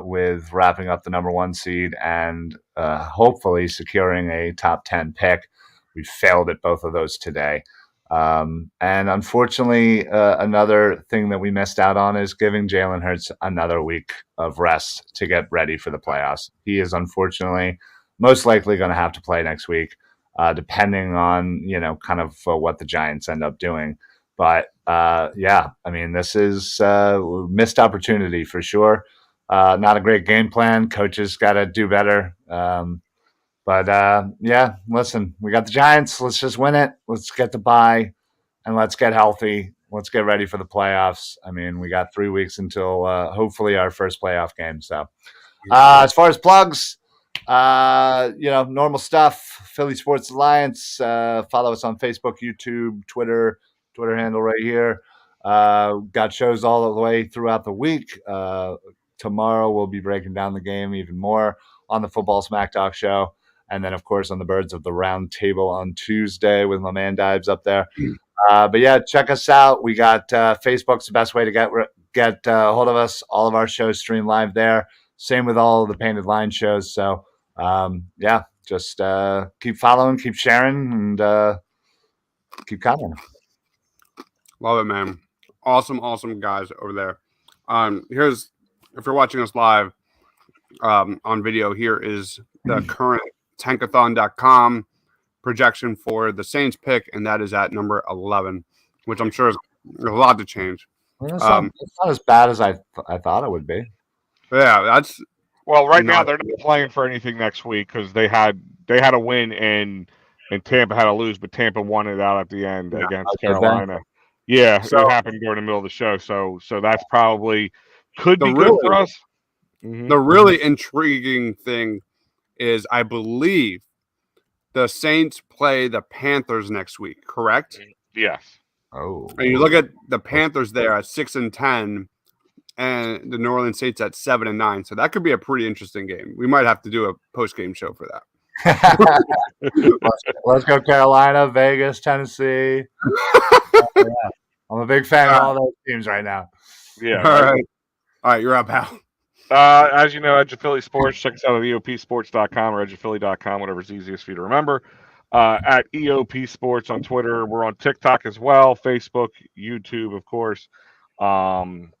with wrapping up the number 1 seed and hopefully securing a top 10 pick. We failed at both of those today. And unfortunately, another thing that we missed out on is giving Jalen Hurts another week of rest to get ready for the playoffs. He is unfortunately most likely going to have to play next week, depending on, kind of what the Giants end up doing. But, I mean, this is a missed opportunity for sure. Not a great game plan. Coaches got to do better. Listen, we got the Giants. Let's just win it. Let's get the bye, and let's get healthy. Let's get ready for the playoffs. I mean, we got 3 weeks until hopefully our first playoff game. So as far as plugs, normal stuff. Philly Sports Alliance. Follow us on Facebook, YouTube, Twitter handle right here. Got shows all the way throughout the week. Tomorrow we'll be breaking down the game even more on the Football Smack Talk show. And then, of course, on the Birds of the Round Table on Tuesday with my man Dives up there. Check us out. We got Facebook's the best way to get hold of us. All of our shows stream live there. Same with all of the Painted Line shows. So, just keep following, keep sharing, and keep commenting. Love it, man. Awesome guys over there. Here's, if you're watching us live on video, here is the current tankathon.com projection for the Saints pick, and that is at number 11, which I'm sure is a lot to change. It's not as bad as I thought it would be. Yeah, that's right now they're not playing for anything next week because they had a win and Tampa had to lose, but Tampa won it out at the end against Carolina. Yeah, so it happened during the middle of the show. So that's probably could be good for us. Mm-hmm. The really intriguing thing is I believe the Saints play the Panthers next week, correct? Yes. Oh. And you look at the Panthers there at 6-10 and the New Orleans Saints at 7-9. So that could be a pretty interesting game. We might have to do a post-game show for that. Let's go Carolina, Vegas, Tennessee. I'm a big fan of all those teams right now. Yeah. All right, you're up, Al. As you know, Edge of Philly Sports. Check us out at EOPsports.com or edgeofphilly.com, whatever's easiest for you to remember. at EOP Sports on Twitter. We're on TikTok as well, Facebook, YouTube, of course,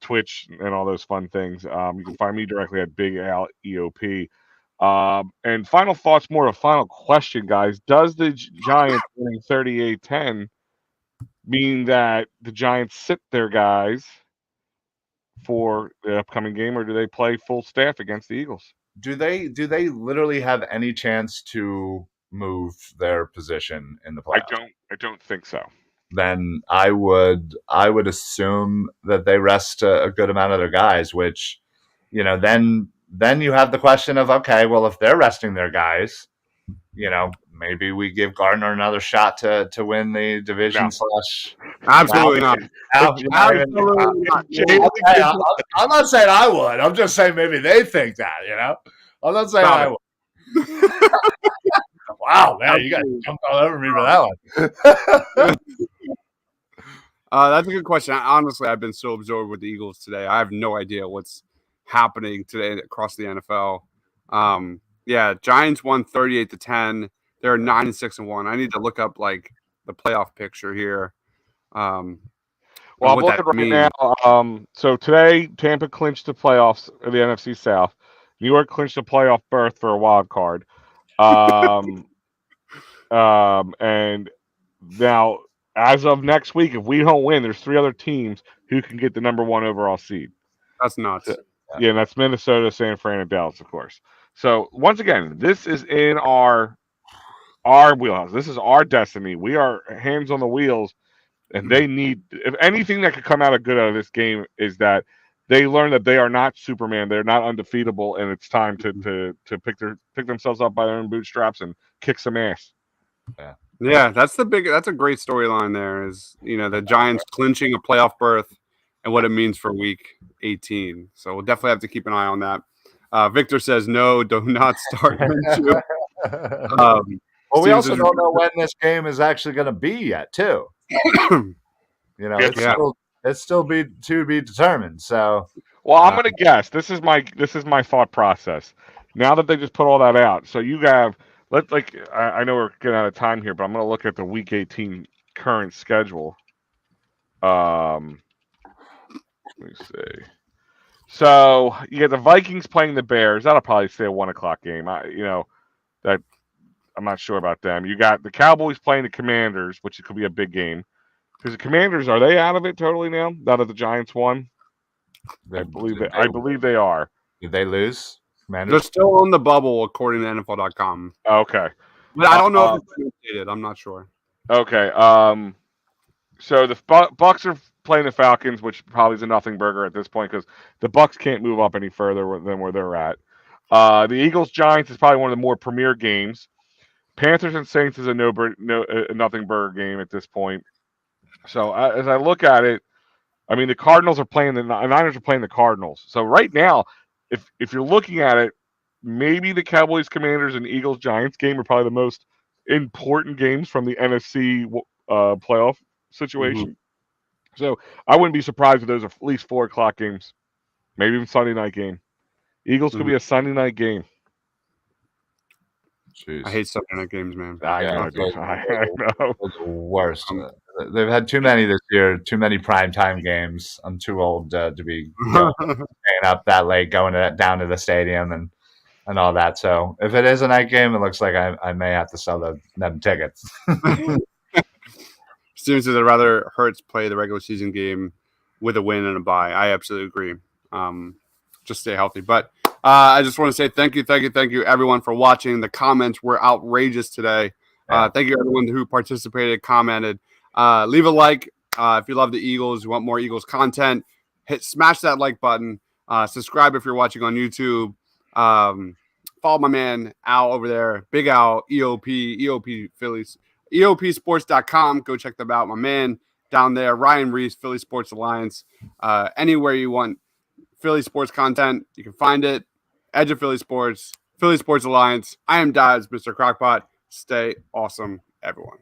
Twitch, and all those fun things. You can find me directly at Big Al EOP. And final thoughts, more a final question, guys. Does the Giants winning 38-10 mean that the Giants sit their guys for the upcoming game, or do they play full staff against the Eagles? Do they literally have any chance to move their position in the playoffs? I don't think so. Then I would assume that they rest a good amount of their guys, which, then you have the question of, okay, well, if they're resting their guys, maybe we give Gardner another shot to win the division. Absolutely not. Absolutely not. Okay, I'm not saying I would. I'm just saying maybe they think that, I'm not saying I would. Wow, man, you guys jumped all over me for that one. That's a good question. Honestly, I've been so absorbed with the Eagles today. I have no idea what's happening today across the NFL. Giants won 38-10. They're 9-6-1. I need to look up like the playoff picture here. Well, I'm looking right now. So today, Tampa clinched the playoffs of the NFC South. New York clinched a playoff berth for a wild card. And now, as of next week, if we don't win, there's 3 other teams who can get the number 1 overall seed. That's nuts. Yeah, and that's Minnesota, San Fran, and Dallas, of course. So once again, this is in our wheelhouse. This is our destiny. We are hands on the wheels, and they need. If anything that could come out of this game is that they learn that they are not Superman. They're not undefeatable, and it's time to pick themselves up by their own bootstraps and kick some ass. Yeah, that's a great storyline there. Is the Giants clinching a playoff berth and what it means for Week 18. So we'll definitely have to keep an eye on that. Victor says no, do not start. Well, we also don't know when this game is actually going to be yet, too. It's still to be determined. So, well, I'm going to guess. This is my thought process. Now that they just put all that out, so you have I know we're getting out of time here, but I'm going to look at the Week 18 current schedule. Let me see. So you get the Vikings playing the Bears. That'll probably stay a 1:00 game. That I'm not sure about them. You got the Cowboys playing the Commanders, which could be a big game. Because the Commanders, are they out of it totally now? Now that the Giants won, I believe they are. Did they lose? They're still on the bubble according to NFL.com. Okay, but I don't know if it's been updated. I'm not sure. Okay. So the Bucks are playing the Falcons, which probably is a nothing burger at this point because the Bucks can't move up any further than where they're at. The Eagles Giants is probably one of the more premier games. Panthers and Saints is a nothing burger game at this point. So as I look at it, I mean the Cardinals are playing the Niners are playing the Cardinals. So right now, if you're looking at it, maybe the Cowboys, Commanders, and Eagles Giants game are probably the most important games from the NFC playoff situation. Mm-hmm. So I wouldn't be surprised if those are at least 4:00 games, maybe even Sunday night game. Eagles could be a Sunday night game. Jeez. I hate Sunday night games, man. I know. It's the worst. They've had too many this year, too many primetime games. I'm too old to be staying up that late, going down to the stadium and all that. So if it is a night game, it looks like I may have to sell them tickets. Steven says I'd rather Hurts play the regular season game with a win and a bye. I absolutely agree. Just stay healthy. But I just want to say thank you, everyone, for watching. The comments were outrageous today. Thank you, everyone who participated, commented. Leave a like if you love the Eagles, you want more Eagles content. Smash that like button. Subscribe if you're watching on YouTube. Follow my man Al over there, Big Al, EOP Phillies, EOPsports.com. Go check them out. My man down there, Ryan Reese, Philly Sports Alliance. Anywhere you want Philly sports content, you can find it. Edge of Philly Sports, Philly Sports Alliance. I am Daz, Mr. Crockpot. Stay awesome, everyone.